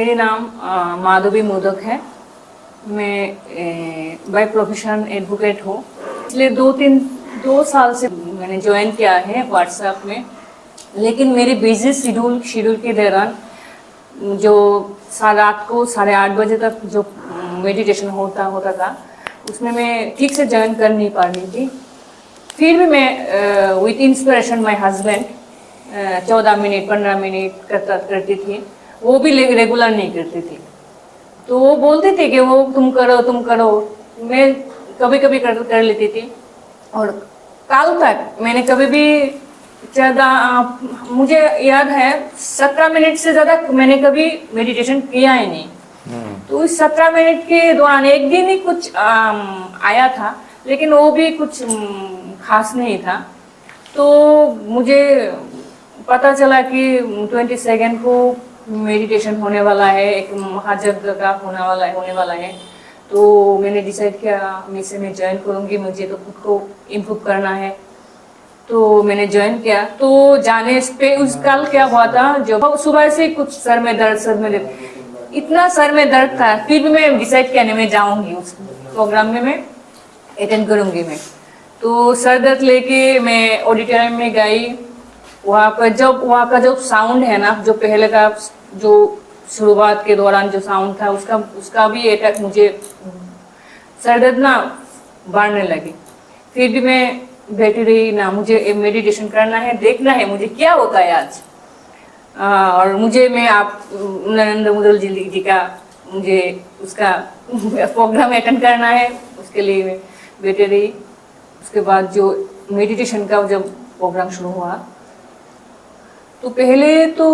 मेरे नाम माधवी मोदक है। मैं बाय प्रोफेशन एडवोकेट हूँ। पिछले 2 साल से मैंने ज्वाइन किया है व्हाट्सएप में, लेकिन मेरे बिजी शेड्यूल के दौरान जो रात को 8:30 बजे तक जो मेडिटेशन होता था, उसमें मैं ठीक से ज्वाइन कर नहीं पा रही थी। फिर भी मैं with inspiration my husband 14 minute 15 minute करती थी। वो भी रेगुलर नहीं करती थी, तो वो बोलते थे कि वो तुम करो। मैं कभी कभी कर लेती थी। और कल तक मैंने कभी भी ज़्यादा, मुझे याद है 17 मिनट से ज़्यादा मैंने कभी मेडिटेशन किया ही नहीं। तो इस 17 मिनट के दौरान एक दिन ही कुछ आया था, लेकिन वो भी कुछ खास नहीं था। तो मुझे पता चला कि 22 को मेडिटेशन होने वाला है, एक महायज्ञ का होने वाला है। तो मैंने डिसाइड किया मैं ज्वाइन करूँगी, मुझे तो खुद को इम्प्रूव करना है। तो मैंने ज्वाइन किया। तो जाने पे उस कल क्या हुआ था, जो सुबह से कुछ सर में दर्द इतना सर में दर्द था, फिर भी मैं डिसाइड किया नहीं, मैं जाऊँगी उस प्रोग्राम में, मैं अटेंड करूँगी मैं। तो सर दर्द लेके मैं ऑडिटोरियम में गई। वहाँ का जो साउंड है ना, जो पहले का जो शुरुआत के दौरान जो साउंड था, उसका भी अटैक, मुझे सर दर्द ना बढ़ने लगी। फिर भी मैं बैठी रही ना, मुझे मेडिटेशन करना है, देखना है मुझे क्या होता है आज। और मैं आप नरेंद्र मोदी जी का मुझे उसका प्रोग्राम अटेंड करना है, उसके लिए मैं बैठी रही। उसके बाद जो मेडिटेशन का जब प्रोग्राम शुरू हुआ, तो पहले तो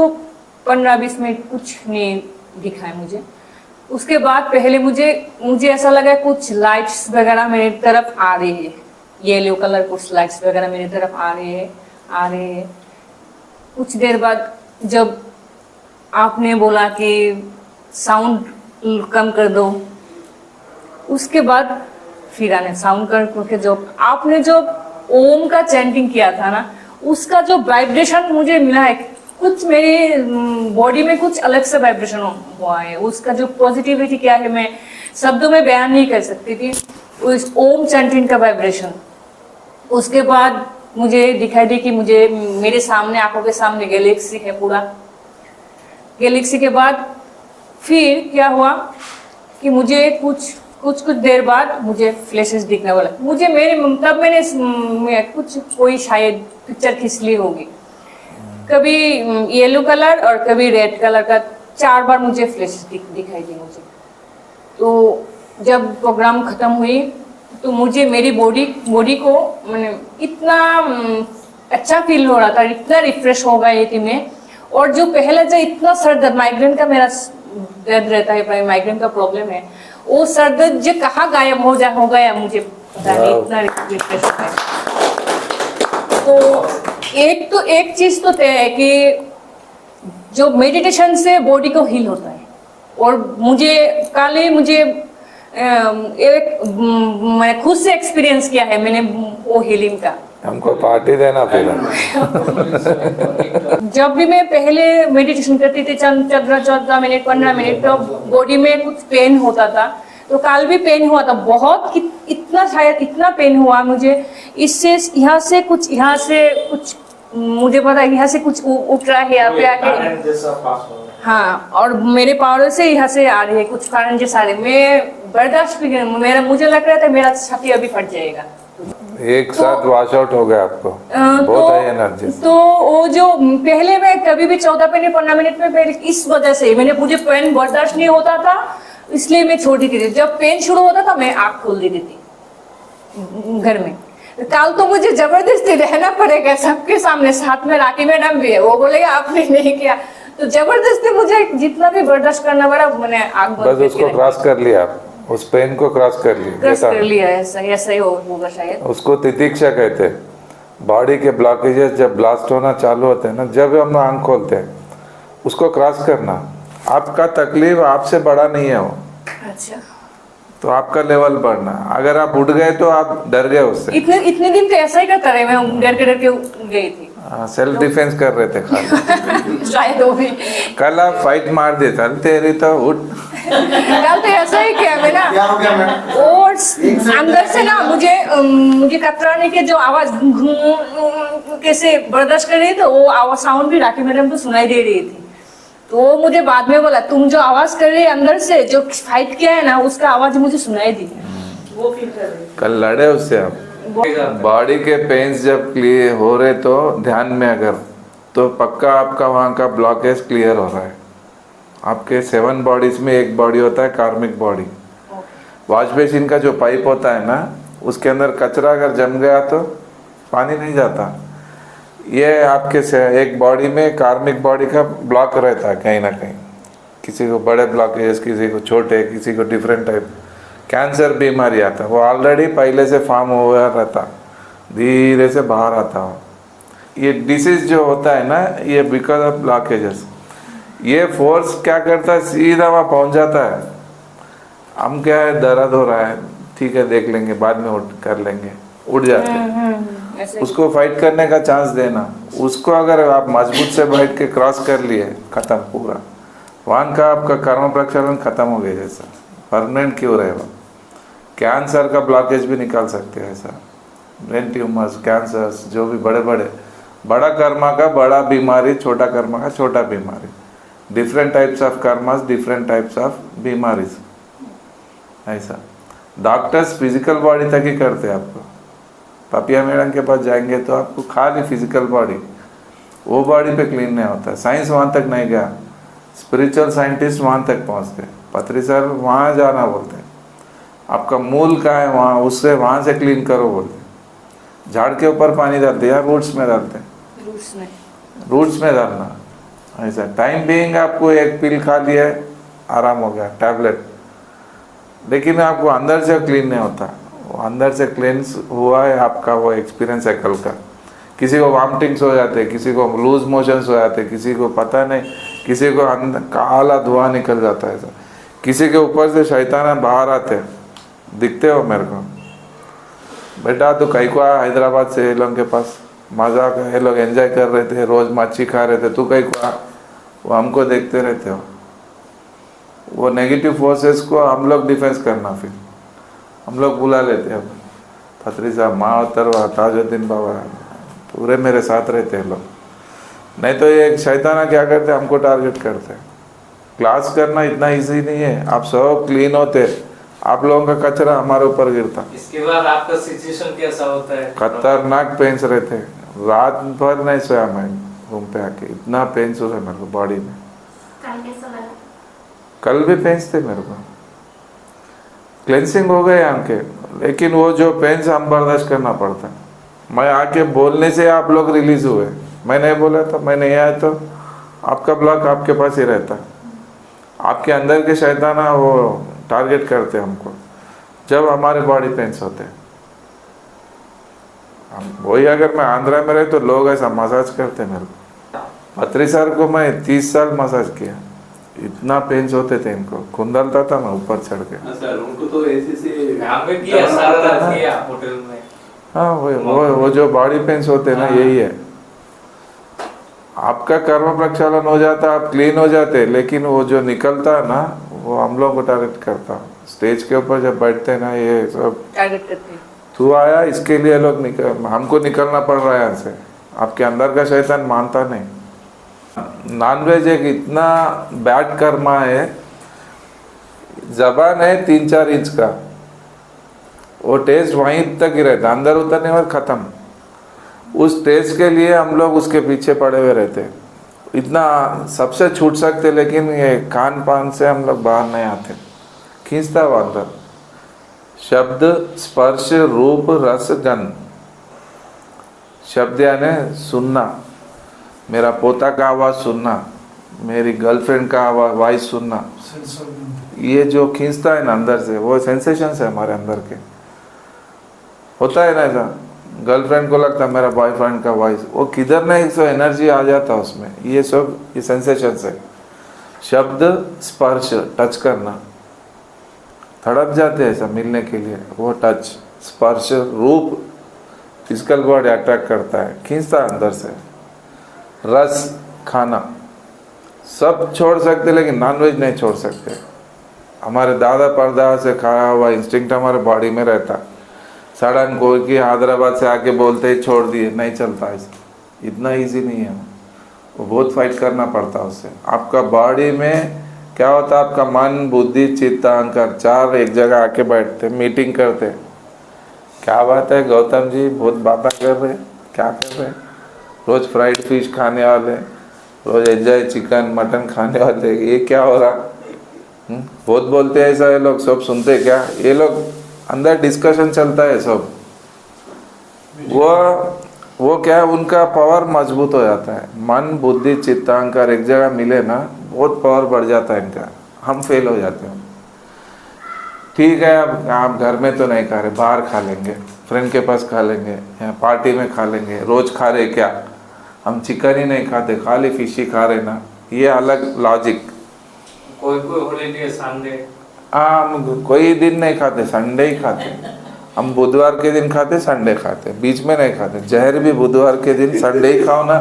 15-20 मिनट कुछ नहीं दिखा है मुझे। उसके बाद पहले मुझे ऐसा लगा कुछ लाइट्स वगैरह मेरी तरफ आ रही है, येलो कलर कुछ लाइट्स वगैरह मेरी तरफ आ रही है। कुछ देर बाद जब आपने बोला कि साउंड कम कर दो, उसके बाद फिर आने साउंड करके जो आपने जो ओम का चैंटिंग किया था ना, उसका जो वाइब्रेशन मुझे मिला है, कुछ मेरी बॉडी में कुछ अलग से वाइब्रेशन हुआ है। उसका जो पॉजिटिविटी क्या है, मैं शब्दों में बयान नहीं कर सकती थी, उस ओम चैंटिंग का वाइब्रेशन। उसके बाद मुझे दिखाई दी कि मेरे सामने, आंखों के सामने गैलेक्सी है पूरा। गैलेक्सी के बाद फिर क्या हुआ कि मुझे कुछ देर बाद मुझे फ्लैशेस दिखने वाला। मैंने कोई शायद पिक्चर खींच ली होगी, कभी येलो कलर और कभी रेड कलर का 4 बार मुझे फ्लैशेस दिखाई दी मुझे। तो जब प्रोग्राम खत्म हुई, तो मुझे मेरी बॉडी को इतना अच्छा फील हो रहा था, इतना रिफ्रेश हो गई थी मैं। और जो पहले जो इतना सर दर्द, माइग्रेन का मेरा दर्द रहता है, माइग्रेन का प्रॉब्लम है, वो सर दर्द जो कहाँ गायब हो गया मुझे पता नहीं, इतना रिफ्रेश हो गया। तो एक चीज तो तय है कि जो मेडिटेशन से बॉडी को हील होता है। और मैंने खुद से एक्सपीरियंस किया है, मैंने वो हीलिंग का। हमको पार्टी देना फिर। जब भी मैं पहले मेडिटेशन करती थी 14 मिनट 15 मिनट, तो बॉडी में कुछ पेन होता था। तो कल भी पेन हुआ था बहुत, इतना पेन हुआ मुझे। इससे यहाँ से कुछ मुझे पता है, यहाँ से कुछ उठ रहा है यहाँ पे आके। हाँ, और मेरे पावर से यहाँ से आ रही है कुछ कारण जैसा। मैं बर्दाश्त भी मुझे लग रहा था मेरा छाती अभी फट जाएगा। एक साथ वॉश आउट हो गया आपको, बहुत है एनर्जी। तो वो जो पहले मैं कभी भी 14-15 मिनट में पहले, इस वजह से मुझे पेन बर्दाश्त नहीं होता था, इसलिए मैं छोड़ देती थी। जब पेन शुरू होता था, मैं आँख खोल देती थी घर में। कल तो मुझे जबरदस्ती रहना पड़ेगा सबके सामने, साथ में राखी मैडम भी है, वो बोलेगा आपने नहीं किया, तो जबरदस्ती मुझे जितना भी बर्दाश्त करना पड़ा, मैंने आग बस उसको क्रॉस कर लिया, उस पेन को क्रॉस कर लिया। ऐसा ही होगा शायद। उसको तितिक्षा कहते हैं। बॉडी के ब्लॉकेजेस जब ब्लास्ट होना चालू होते हैं ना, जब हम आँख खोलते हैं, उसको क्रॉस करना। आपका तकलीफ आपसे बड़ा नहीं है वो। अच्छा। तो आपका लेवल बढ़ना, अगर आप उठ गए तो आप डर गए उससे। इतने दिन तो ऐसा ही करता रहे, मैं डर के गई थी। सेल्फ डिफेंस कर रहे थे खाली। शायद वो भी। कल आप फाइट मार दे, चल तेरी तो उठ। कल तो ऐसा ही किया मैं ना, क्या हो गया मैडम? और अंदर से ना मुझे कतराने के जो आवाज कैसे बर्दाश्त कर रही थी, वो आवाज साउंड भी राखी मैडम को सुनाई दे रही थी। तो वो मुझे बाद में बोला, तुम जो आवाज कर रही है अंदर से, जो फाइट किया है ना, उसका आवाज मुझे सुनाई दी। वो फील कर रही। कल लड़े उससे आप। बॉडी के पेन्स जब क्लियर हो रहे तो ध्यान में अगर, तो पक्का आपका वहाँ का ब्लॉकेज क्लियर हो रहा है। आपके 7 बॉडीज में एक बॉडी होता है कार्मिक बॉडी। वॉश बेसिन का जो पाइप होता है ना, उसके अंदर कचरा अगर जम गया तो पानी नहीं जाता। ये आपके से एक बॉडी में कार्मिक बॉडी का ब्लॉक रहता है कहीं ना कहीं। किसी को बड़े ब्लॉकेज, किसी को छोटे, किसी को डिफरेंट टाइप। कैंसर बीमारी आता है, वो ऑलरेडी पहले से फॉर्म हुआ रहता, धीरे से बाहर आता हो। ये डिसीज जो होता है ना, ये बिकॉज ऑफ ब्लॉकेजेस। ये फोर्स क्या करता है, सीधा वहाँ पहुँच जाता है। हम क्या है, दर्द हो रहा है, ठीक है देख लेंगे, बाद में उठ कर लेंगे, उठ जाते हैं। ऐसे उसको फाइट करने का चांस देना। उसको अगर आप मजबूत से बैठ के क्रॉस कर लिए, खत्म पूरा। वहाँ का आपका कर्म प्रक्षालन खत्म हो गया, जैसा परमानेंट क्यों रहेगा। कैंसर का ब्लॉकेज भी निकाल सकते हैं ऐसा। ब्रेन ट्यूमर्स, कैंसर्स, जो भी बड़ा कर्मा का बड़ा बीमारी, छोटा कर्मा का छोटा बीमारी। Different types of karmas, different types of बीमारीज, ऐसा। डॉक्टर्स फिजिकल बॉडी तक ही करते हैं आपको। पपिया मैडम के पास जाएंगे तो आपको खाली फिजिकल बॉडी, वो बॉडी पे क्लीन नहीं होता है। साइंस वहाँ तक नहीं गया, स्पिरिचुअल साइंटिस्ट वहाँ तक पहुँचते। पत्री सर वहाँ जाना बोलते हैं, आपका मूल का है वहाँ, उससे वहाँ से क्लीन करो बोलते। झाड़ के ऊपर पानी डालते या रूट्स में डालते? रूट्स में डालना, ऐसा। टाइम बीइंग आपको एक पिल खा लिया, आराम हो गया, टैबलेट, लेकिन आपको अंदर से क्लीन नहीं होता। वो अंदर से क्लींस हुआ है आपका, वो एक्सपीरियंस है कल का। किसी को वॉमिटिंग्स हो जाते, किसी को लूज मोशंस हो जाते, किसी को पता नहीं, किसी को काला धुआं निकल जाता है, किसी के ऊपर से शैतान बाहर आते, दिखते हो मेरे को। बेटा तो कहीं को आया हैदराबाद से, ये लोगों के पास मजा का, ये लोग एंजॉय कर रहे थे, रोज मच्छी खा रहे थे, तू कहीं को आया, वो हमको देखते रहते हो। वो नेगेटिव फोर्सेस को हम लोग डिफेंस करना, फिर हम लोग बुला लेते हैं। खत्री साहब, माँ ताजुद्दीन बाबा, पूरे मेरे साथ रहते हैं लोग। नहीं तो ये शैताना क्या करते, हमको टारगेट करते हैं। क्लास करना इतना इजी नहीं है। आप सब क्लीन होते, आप लोगों का कचरा हमारे ऊपर गिरता। इसके बाद आपका सिचुएशन कैसा होता है? खतरनाक पेन्स रहते, रात भर नहीं सोया मैं रूम पे आके, इतना पेन्स हो रहा मेरे को बॉडी में। कल भी पेन्स थे मेरे को, क्लेंसिंग हो गए आंखें, लेकिन वो जो पेन्स हम बर्दाश्त करना पड़ता है। मैं आके बोलने से आप लोग रिलीज हुए, मैं नहीं बोला तो, मैं नहीं आया तो आपका ब्लॉक आपके पास ही रहता। आपके अंदर के शैताना वो टारगेट करते हमको जब हमारे बॉडी पेन्स होते हैं। हम वही, अगर मैं आंध्रा में रहे तो लोग ऐसा मसाज करते मेरे को। पत्री सर को मैं 30 साल मसाज किया, इतना पेन्स होते थे इनको, खुंदलता था मैं ऊपर चढ़ के। सर उनको तो ऐसे से यहाँ पे किया, सारा रात किया होटल में। हाँ, वो जो बॉडी पेन्स होते हैं ना, यही है। आपका कर्म प्रक्षालन हो जाता, आप क्लीन हो जाते, लेकिन वो जो निकलता है ना, वो हम लोग को टारगेट करता। स्टेज के ऊपर जब बैठते हैं ना, ये सब टारगेट करते हैं। तू आया इसके लिए लोग हमको निकलना पड़ रहा है यहाँ से। आपके अंदर का शैतान मानता नहीं। नॉनवेज एक इतना बैड कर्मा है, जबान है 3-4 इंच का, वो टेस्ट वहीं तक ही रहता, अंदर उतरने में खत्म। उस टेस्ट के लिए हम लोग उसके पीछे पड़े हुए रहते, इतना सबसे छूट सकते, लेकिन ये खान पान से हम लोग बाहर नहीं आते, खींचता वो अंदर। शब्द, स्पर्श, रूप, रस, गंध। शब्द यानी सुनना, मेरा पोता का आवाज़ सुनना, मेरी गर्लफ्रेंड का आवाज़ वॉइस सुनना, ये जो खींचता है ना अंदर से, वो सेंसेशंस है हमारे अंदर के। होता है ना ऐसा, गर्लफ्रेंड को लगता है मेरा बॉयफ्रेंड का वॉइस, वो किधर नहीं सो एनर्जी आ जाता उसमें। ये सब ये सेंसेशंस है। शब्द, स्पर्श, टच करना, तड़प जाते हैं ऐसा मिलने के लिए, वो टच, स्पर्श, रूप, फिजिकल बॉडी अट्रैक्ट करता है, खींचता है अंदर से। रस खाना सब छोड़ सकते, लेकिन नॉनवेज नहीं छोड़ सकते। हमारे दादा परदादा से खाया हुआ इंस्टिंक्ट हमारे बॉडी में रहता। सडन कोई कि हैदराबाद से आके बोलते ही छोड़ दिए, नहीं चलता ऐसा, इतना इजी नहीं है। वो बहुत फाइट करना पड़ता उससे। आपका बॉडी में क्या होता है, आपका मन बुद्धि चित्त अहंकार चार एक जगह आके बैठते, मीटिंग करते। क्या बात है गौतम जी, बहुत बातें कर रहे, क्या कर रहे, रोज फ्राइड फिश खाने वाले, रोज एंजॉय चिकन मटन खाने वाले, ये क्या हो रहा? बहुत बोलते हैं ऐसा, ये लोग सब सुनते क्या? ये लोग अंदर डिस्कशन चलता है सब। वो क्या है, उनका पावर मजबूत हो जाता है। मन बुद्धि चित्त अहंकार एक जगह मिले ना, बहुत पावर बढ़ जाता है इनका। हम फेल हो जाते हैं। ठीक है, अब आप घर में तो नहीं खा रहे, बाहर खा लेंगे, फ्रेंड के पास खा लेंगे, या पार्टी में खा लेंगे। रोज खा रहे क्या? हम चिकन ही नहीं खाते, खाली फिश ही खा रहे ना, ये अलग लॉजिक। कोई हॉलीडे संडे, हाँ, हम कोई दिन नहीं खाते, संडे ही खाते। हम बुधवार के दिन खाते, संडे खाते, बीच में नहीं खाते। जहर भी बुधवार के दिन संडे ही खाओ ना,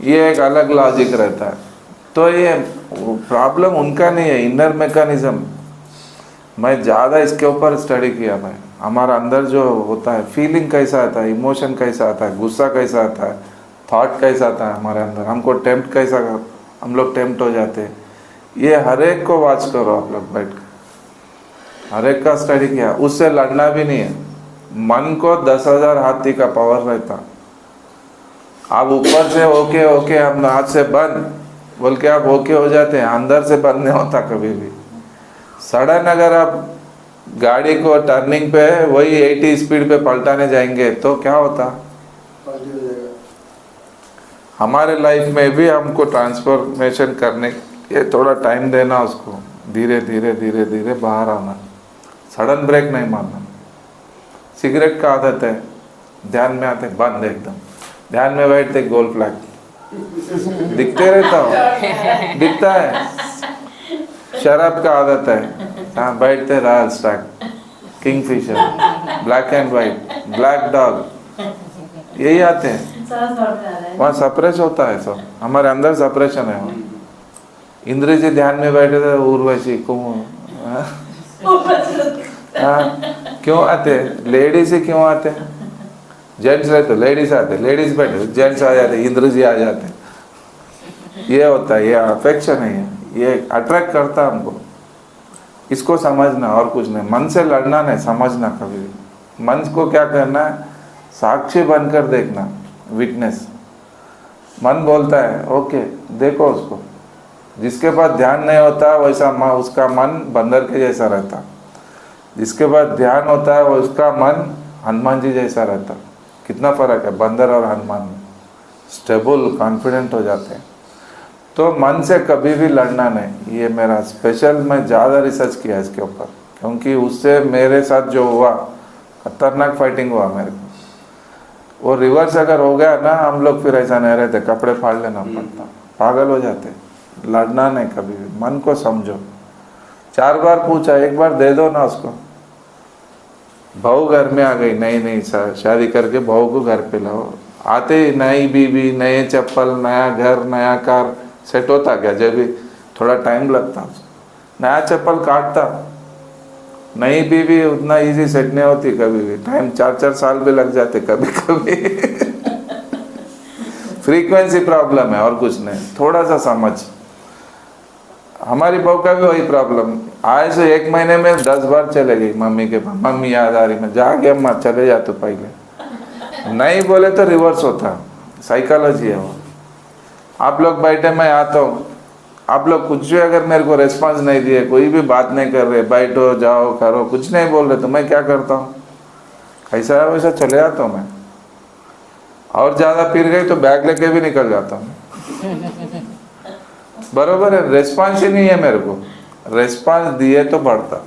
ये एक अलग लॉजिक रहता है। तो ये प्रॉब्लम उनका नहीं है, इनर मैकेनिज्म। मैं ज़्यादा इसके ऊपर स्टडी किया। मैं हमारा अंदर जो होता है, फीलिंग कैसा आता है, इमोशन कैसा आता है, गुस्सा कैसा आता है, थॉट कैसा आता है हमारे अंदर, हमको टेम्प्ट कैसा, हम लोग टेम्प्ट हो जाते हैं। ये हर एक को वॉच करो आप लोग बैठ कर, हर एक का स्टडी किया। उससे लड़ना भी नहीं है। मन को 10,000 हाथी का पावर रहता। आप ऊपर से ओके ओके हम हाथ से बंद बोल के आप ओके हो जाते हैं, अंदर से बंद नहीं होता कभी भी। सडन अगर आप गाड़ी को टर्निंग पे वही 80 स्पीड पे पलटाने जाएंगे तो क्या होता? हमारे लाइफ में भी हमको ट्रांसफॉर्मेशन करने के थोड़ा टाइम देना, उसको धीरे धीरे धीरे धीरे बाहर आना, सडन ब्रेक नहीं मारना। सिगरेट का आदत है, ध्यान में आते बंद, एकदम ध्यान में बैठते गोल फ्लैग दिखते रहता हो, दिखता है। शराब का आदत है, हाँ बैठते royal Stag, Kingfisher, black and white, black dog, यही आते हैं। वहाँ सप्रेस होता है सब, हमारे अंदर सप्रेशन है। वहाँ इंद्र जी ध्यान में बैठे थे, उर्वशी को क्यों आते? लेडीज ही क्यों आते? जेंट्स रहते, लेडीज आते, लेडीज बैठे, जेंट्स आ जाते, इंद्र जी आ जाते। ये होता है, ये अफेक्शन है, ये अट्रैक्ट करता हमको। इसको समझना और कुछ नहीं। मन से लड़ना नहीं, समझना कभी भी। मन को क्या करना है? साक्षी बनकर देखना, विटनेस। मन बोलता है ओके, देखो उसको। जिसके पास ध्यान नहीं होता वैसा उसका मन बंदर के जैसा रहता। जिसके पास ध्यान होता है वो उसका मन हनुमान जी जैसा रहता। कितना फर्क है बंदर और हनुमान में। स्टेबल कॉन्फिडेंट हो जाते हैं। तो मन से कभी भी लड़ना नहीं। ये मेरा स्पेशल, मैं ज़्यादा रिसर्च किया इसके ऊपर, क्योंकि उससे मेरे साथ जो हुआ खतरनाक फाइटिंग हुआ मेरे को। वो रिवर्स अगर हो गया ना, हम लोग फिर ऐसा नहीं रहते, कपड़े फाड़ लेना पड़ता, पागल हो जाते। लड़ना नहीं कभी भी, मन को समझो। 4 बार पूछा, एक बार दे दो ना उसको। बहू घर में आ गई, नहीं शादी करके बहू को घर पे लाओ। आते ही नई बीवी, नए चप्पल, नया घर, नया कार सेट होता क्या? जब भी थोड़ा टाइम लगता। नया चप्पल काटता, नई बीवी उतना इजी सेट नहीं होती कभी भी, टाइम 4-4 साल भी लग जाते कभी कभी। फ्रीक्वेंसी प्रॉब्लम है और कुछ नहीं, थोड़ा सा समझ। हमारी बहू का भी वही प्रॉब्लम, आए से 1 महीने में 10 बार चले गई मम्मी के पास। मम्मी याद आ रही, मैं जाके अम्मा चले जा तो पहले। नहीं बोले तो रिवर्स होता, साइकोलॉजी है वो। आप लोग बैठे, मैं आता हूँ, आप लोग कुछ भी अगर मेरे को रेस्पॉन्स नहीं दिए, कोई भी बात नहीं कर रहे, बैठो जाओ करो, कुछ नहीं बोल रहे, तो मैं क्या करता हूँ? कैसा है वैसा चले जाता हूँ मैं। और ज़्यादा फिर गई तो बैग लेके भी निकल जाता हूँ। बरोबर है, रेस्पॉन्स ही नहीं है मेरे को। रेस्पॉन्स दिए तो बढ़ता।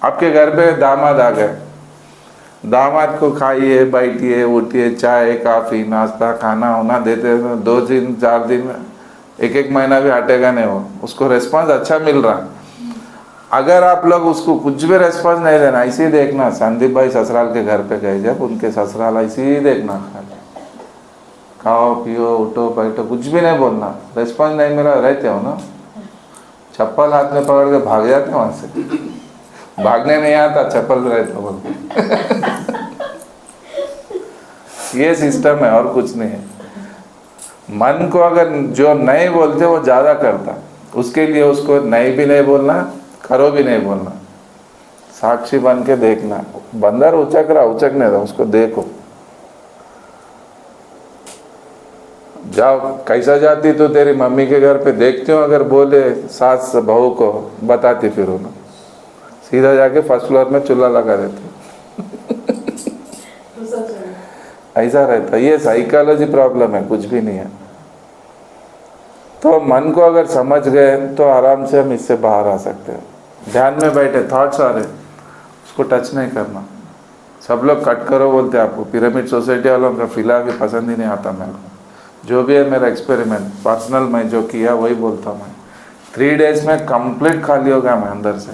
आपके घर पे दामाद आ गए, दामाद को खाइए, बैठिए, उठिए, चाय कॉफी नाश्ता खाना होना देते, 2 दिन 4 दिन 1 महीना भी हटेगा नहीं वो, उसको रेस्पॉन्स अच्छा मिल रहा। अगर आप लोग उसको कुछ भी रेस्पॉन्स नहीं देना, ऐसे ही देखना। संदीप भाई ससुराल के घर पे गए, जब उनके ससुराल ऐसे ही देखना, खाओ पियो उठो बैठो कुछ भी नहीं बोलना, रिस्पॉन्स नहीं मिला रहते हो ना, चप्पल हाथ में पकड़ के भाग जाते वहां से, भागने नहीं आता चप्पल रहते हो बोल के। ये सिस्टम है और कुछ नहीं है। मन को अगर जो नहीं बोलते वो ज्यादा करता, उसके लिए उसको नहीं भी नहीं बोलना, करो भी नहीं बोलना, साक्षी बन के देखना। बंदर उचक रहा उचकने दो, उसको देखो। जाओ कैसा जाती तो तेरी मम्मी के घर पे, देखती हूँ अगर बोले सास बहू को बताती, फिर उन्हें सीधा जाके फर्स्ट फ्लोर में चूल्हा लगा देते। ऐसा रहता, ये साइकोलॉजी प्रॉब्लम है, कुछ भी नहीं है। तो मन को अगर समझ गए तो आराम से हम इससे बाहर आ सकते हैं। ध्यान में बैठे थॉट्स आ रहे, उसको टच नहीं करना। सब लोग कट करो बोलते हैं आपको, पिरामिड सोसाइटी वालों का फिलहाल भी पसंद ही नहीं आता मेरे को। जो भी है मेरा एक्सपेरिमेंट पर्सनल, मैं जो किया वही बोलता हूँ। मैं 3 डेज में कंप्लीट खाली हो गया मैं अंदर से।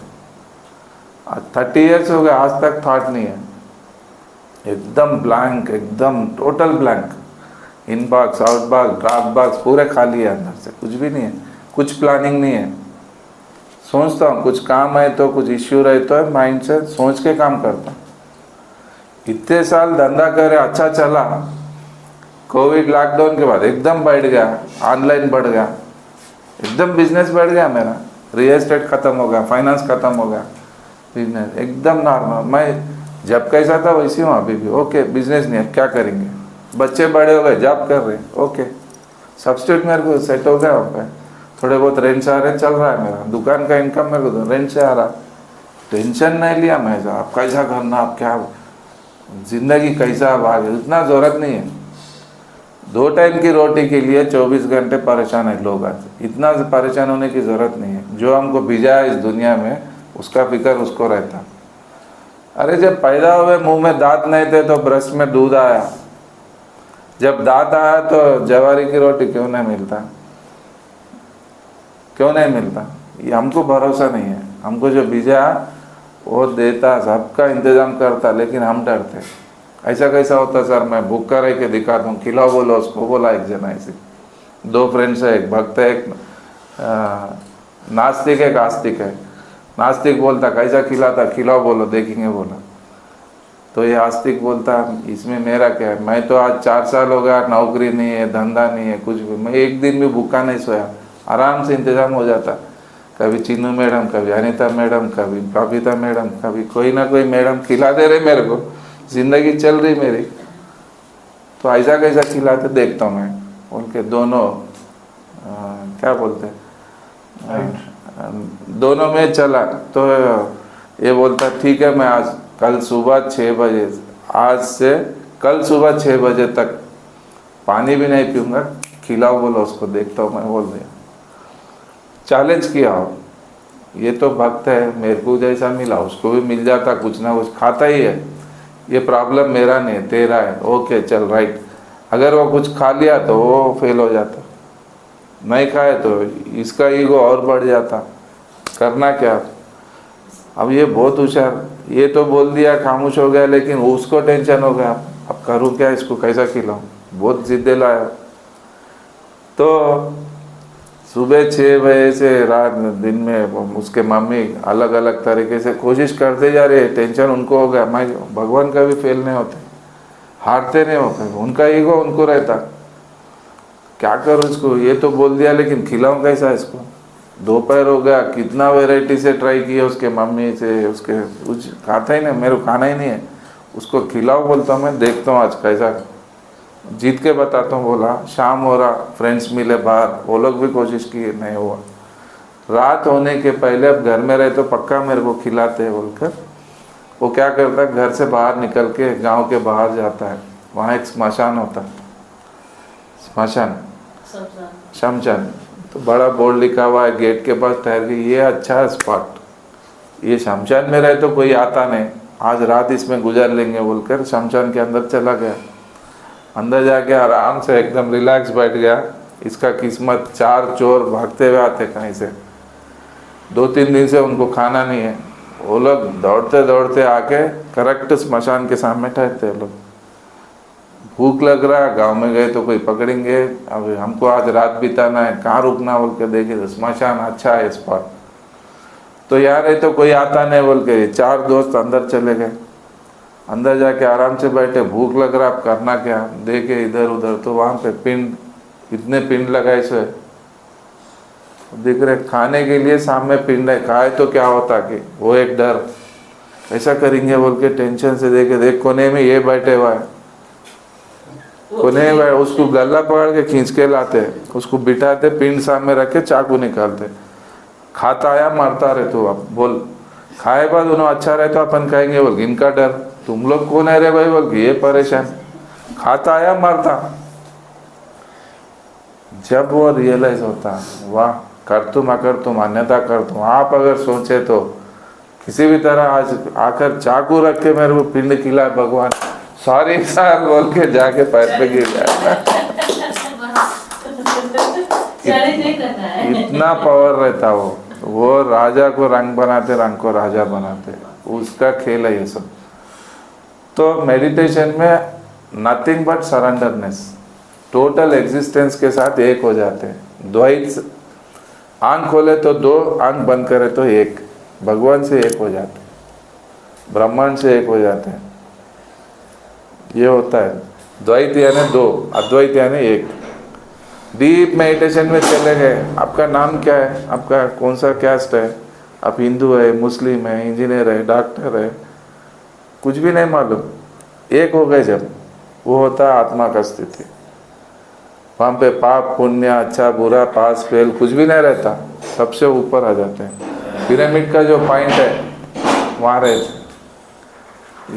30 ईयर्स हो गए, आज तक थॉट नहीं है, एकदम ब्लैंक, एकदम total blank. Inbox outbox draft box पूरे खाली है अंदर से, कुछ भी नहीं है, कुछ प्लानिंग नहीं है। सोचता हूँ कुछ काम है तो, कुछ इश्यू रहे तो माइंड से सोच के काम करता हूँ। इतने साल धंधा करे, अच्छा चला, कोविड लॉकडाउन के बाद एकदम बढ़ गया, ऑनलाइन बढ़ गया, एकदम बिजनेस बढ़ गया मेरा। रियल एस्टेट खत्म हो गया, फाइनेंस खत्म हो गया, बिजनेस एकदम नॉर्मल। मैं जब कैसा था वैसी हूँ अभी भी। ओके बिजनेस नहीं है, क्या करेंगे, बच्चे बड़े हो गए, जॉब कर रहे, ओके सब्सिट्यूट मेरे को सेट हो गया। वहाँ पे थोड़े बहुत रेंट से आ रहे, चल रहा है मेरा दुकान का इनकम, मेरे को रेंट से आ रहा। टेंशन नहीं लिया मैं, आप कैसा करना, आप क्या जिंदगी कैसा भागे, इतना ज़रूरत नहीं है। 2 टाइम की रोटी के लिए 24 घंटे परेशान है लोग आज, इतना परेशान होने की ज़रूरत नहीं है। जो हमको भेजा है इस दुनिया में उसका फिक्र उसको रहता। अरे जब पैदा हुए मुंह में दांत नहीं थे तो ब्रश में दूध आया, जब दांत आया तो जवारी की रोटी क्यों नहीं मिलता, क्यों नहीं मिलता? ये हमको भरोसा नहीं है। हमको जो भेजा वो देता, सबका इंतजाम करता, लेकिन हम डरते। ऐसा कैसा होता सर, मैं भूखा रह के दिखाता हूँ, खिलाओ बोलो उसको। बोला एक जना ऐसे, 2 फ्रेंड्स है, एक भक्त है, एक नास्तिक है, एक आस्तिक है। नास्तिक बोलता कैसा खिलाता, खिलाओ बोलो देखेंगे बोला। तो ये आस्तिक बोलता इसमें मेरा क्या है, मैं तो आज 4 साल हो गया, नौकरी नहीं है, धंधा नहीं है, कुछ भी, मैं एक दिन भी भूखा नहीं सोया, आराम से इंतजाम हो जाता। कभी चीनू मैडम, कभी अनीता मैडम, कभी बबीता मैडम, कभी कोई ना कोई मैडम खिला दे रहे मेरे को, जिंदगी चल रही मेरी। तो ऐसा कैसा खिलाते देखता हूँ मैं, उनके दोनों क्या बोलते दोनों में चला। तो ये बोलता ठीक है, मैं आज कल सुबह 6 बजे, आज से कल सुबह 6 बजे तक पानी भी नहीं पीऊँगा, खिलाओ बोलो उसको, देखता हूँ मैं। बोल दिया, चैलेंज किया हो। ये तो भक्त है, मेरे को जैसा मिला उसको भी मिल जाता, कुछ ना कुछ खाता ही है। ये प्रॉब्लम मेरा नहीं है, तेरा है, ओके चल राइट। अगर वो कुछ खा लिया तो वो फेल हो जाता, नहीं खाए तो इसका ईगो और बढ़ जाता। करना क्या अब? ये बहुत होशियार, ये तो बोल दिया, खामोश हो गया, लेकिन उसको टेंशन हो गया, अब करूँ क्या, इसको कैसा खिलाऊँ, बहुत जिद्दे लाया। तो सुबह 6 बजे से रात दिन में उसके मम्मी अलग अलग तरीके से कोशिश करते जा रहे, टेंशन उनको हो गया। मैं भगवान का भी फेल नहीं होते, हारते नहीं होते, उनका ईगो उनको रहता। क्या करूँ इसको, ये तो बोल दिया, लेकिन खिलाऊँ कैसा इसको? दोपहर हो गया, कितना वैरायटी से ट्राई किया उसके मम्मी से, उसके कुछ खाता ही नहीं, मेरे को खाना ही नहीं है। उसको खिलाओ बोलता हूँ मैं, देखता हूँ आज कैसा, जीत के बताता हूँ। बोला शाम हो रहा, फ्रेंड्स मिले बाहर, वो लोग भी कोशिश किए, नहीं हुआ। रात होने के पहले, अब घर में रहे तो पक्का मेरे को खिलाते हैं बोलकर, वो क्या करता है, घर से बाहर निकल के गांव के बाहर जाता है, वहाँ एक स्मशान होता है, स्मशान शमशान, तो बड़ा बोर्ड लिखा हुआ है गेट के पास ठहर के, ये अच्छा स्पॉट, ये शमशान में रहे तो कोई आता नहीं, आज रात इसमें गुजार लेंगे बोलकर शमशान के अंदर चला गया। अंदर जाके आराम से एकदम रिलैक्स बैठ गया। इसका किस्मत 4 चोर भागते हुए आते कहीं से, 2-3 दिन से उनको खाना नहीं है। वो लोग दौड़ते दौड़ते आके करेक्ट स्मशान के सामने ठहरते हैं। लोग भूख लग रहा, गांव में गए तो कोई पकड़ेंगे, अब हमको आज रात बिताना है, कहाँ रुकना बोल के देखे तो स्मशान अच्छा है स्पॉट, तो यार ये तो कोई आता नहीं बोल के 4 दोस्त अंदर चले गए। अंदर जाके आराम से बैठे, भूख लग रहा, अब करना क्या, देखे इधर उधर तो वहाँ पे पिंड, इतने पिंड लगाए सो दिख रहे, खाने के लिए सामने पिंड है, खाए तो क्या होता कि वो एक डर, ऐसा करेंगे बोल के टेंशन से देखे, देख कोने में ये बैठे हुआ है, कोने में उसको गला पकड़ के खींच के लाते, उसको बिठाते, पिंड सामने रख के चाकू निकालते, खाता या मरता रहे तो अब बोल, खाए बाद उन्हें अच्छा रहे तो अपन कहेंगे बोल इनका डर, तुम लोग कौन है रे भाई बोल के ये परेशान, खाता या मरता। जब वो रियलाइज होता, वाह कर तुम अगर तुम अन्यथा कर तुम, आप अगर सोचे तो किसी भी तरह आज आकर चाकू रख के मेरे को पिंड खिलाए भगवान, सॉरी सर बोल के जाके पैर पे गिर जाए। इतना पावर रहता वो राजा को रंग बनाते, रंग को राजा बनाते, उसका खेल है ये सब। तो मेडिटेशन में nothing but surrenderness, total existence के साथ एक हो जाते हैं। द्वैत, आंख खोले तो 2, आंख बंद करे तो 1, भगवान से एक हो जाते हैं, ब्रह्मांड से एक हो जाते हैं, ये होता है। द्वैत यानी 2, अद्वैत यानी 1। डीप मेडिटेशन में चले गए, आपका नाम क्या है, आपका कौन सा कैस्ट है, आप हिंदू है, मुस्लिम है, इंजीनियर है, डॉक्टर है, कुछ भी नहीं मालूम, एक हो गए जब, वो होता है आत्मा का स्थिति। वहाँ पे पाप पुण्य, अच्छा बुरा, पास फेल कुछ भी नहीं रहता, सबसे ऊपर आ जाते हैं। पिरामिड का जो पॉइंट है वहाँ रहते,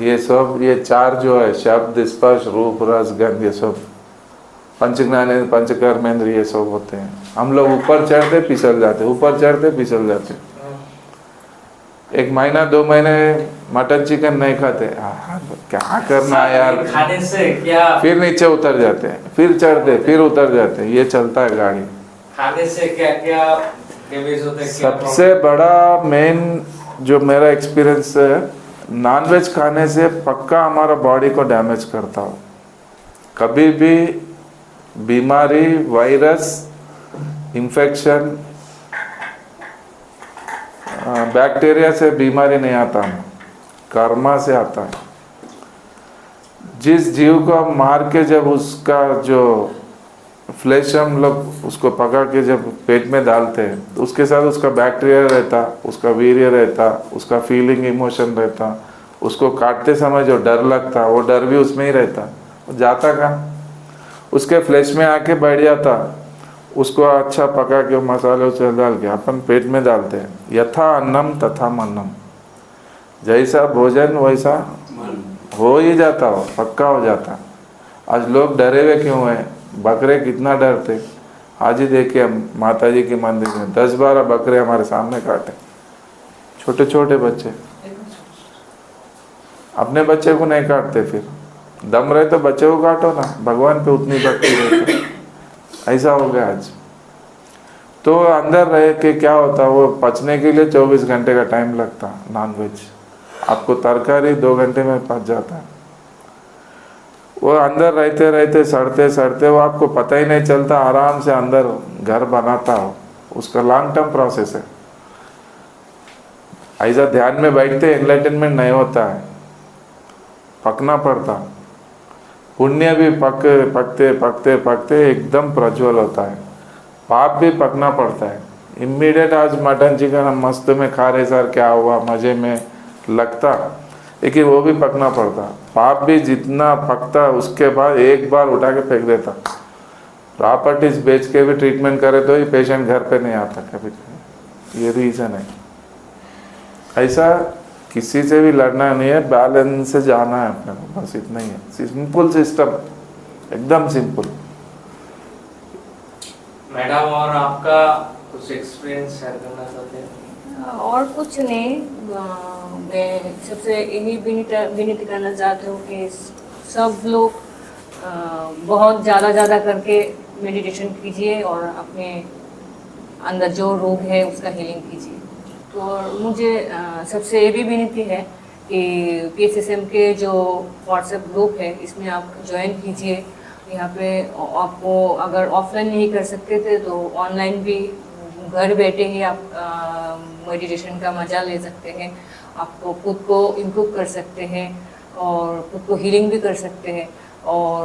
ये सब, ये 4 जो है, शब्द स्पर्श रूप रस गंध, ये सब पंच ज्ञानेंद्र पंच कर्मेंद्र ये सब होते हैं। हम लोग ऊपर चढ़ते फिसल जाते, ऊपर चढ़ते फिसल जाते। 1 महीना 2 महीने मटन चिकन नहीं खाते, क्या करना है यार, खाने से क्या, फिर नीचे उतर जाते हैं, फिर चढ़ते, फिर उतर जाते हैं, ये चलता है गाड़ी। खाने से क्या क्या डैमेज होते हैं, सबसे बड़ा मेन जो मेरा एक्सपीरियंस है, नॉनवेज खाने से पक्का हमारा बॉडी को डैमेज करता हो। कभी भी बीमारी, वायरस, इन्फेक्शन, बैक्टीरिया से बीमारी नहीं आता है, कर्मा से आता है। जिस जीव को हम मार के जब उसका जो फ्लैश हम लोग उसको पका के जब पेट में डालते हैं, तो उसके साथ उसका बैक्टीरिया रहता, उसका वीर्य रहता, उसका फीलिंग इमोशन रहता, उसको काटते समय जो डर लगता वो डर भी उसमें ही रहता, वो जाता कहाँ, उसके फ्लैश में आके बैठ जाता। उसको अच्छा पका के मसाले उसे डाल के अपन पेट में डालते हैं। यथा अन्नम तथा मन्नम, जैसा भोजन वैसा हो ही जाता, हो पक्का हो जाता। आज लोग डरे हुए क्यों हैं, बकरे कितना डरते, आज ही देखिए माता जी के मंदिर में 10-12 बकरे हमारे सामने काटे, छोटे छोटे बच्चे, अपने बच्चे को नहीं काटते, फिर दम रहे तो बच्चे को काटो ना, भगवान पे उतनी भक्ति रहती। ऐसा हो गया आज। तो अंदर रह के क्या होता, वो पचने के लिए 24 घंटे का टाइम लगता। नॉनवेज आपको तरकारी 2 घंटे में पच जाता है। वो अंदर रहते रहते सड़ते सड़ते वो आपको पता ही नहीं चलता, आराम से अंदर घर बनाता हो, उसका लॉन्ग टर्म प्रोसेस है। ऐसा ध्यान में बैठते एनलाइटनमेंट नहीं होता है, पकना पड़ता। पुण्य भी पकते पकते पकते एकदम प्रज्वल होता है, पाप भी पकना पड़ता है। इमीडिएट आज मटन चिकन हम मस्त में खा रहे सर, क्या हुआ, मज़े में लगता, लेकिन वो भी पकना पड़ता। पाप भी जितना पकता उसके बाद एक बार उठा के फेंक देता। प्रॉपर्टीज बेच के भी ट्रीटमेंट करे तो ही पेशेंट घर पे नहीं आता कभी कभी, ये रीज़न है। ऐसा किसी से भी लड़ना नहीं है, बैलेंस से जाना है अपने को, बस इतना ही है। सिंपल सिस्टम, एकदम सिंपल। मैडम, और आपका कुछ एक्सपीरियंस शेयर करना चाहते हैं? और कुछ नहीं, मैं सबसे यही विनती करना चाहती हूँ कि सब लोग बहुत ज़्यादा करके मेडिटेशन कीजिए और अपने अंदर जो रोग है उसका हीलिंग कीजिए। तो मुझे सबसे ये भी विनती है PSSM के जो व्हाट्सएप ग्रुप है इसमें आप ज्वाइन कीजिए। यहाँ पे आपको अगर ऑफलाइन नहीं कर सकते थे तो ऑनलाइन भी घर बैठे ही आप मेडिटेशन का मजा ले सकते हैं। आपको खुद को इम्प्रूव कर सकते हैं और खुद को हीलिंग भी कर सकते हैं और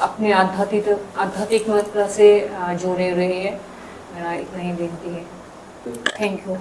अपने आध्यात्मिकता से जुड़े रहिए। मेरा इतना ही विनती है। Thank you.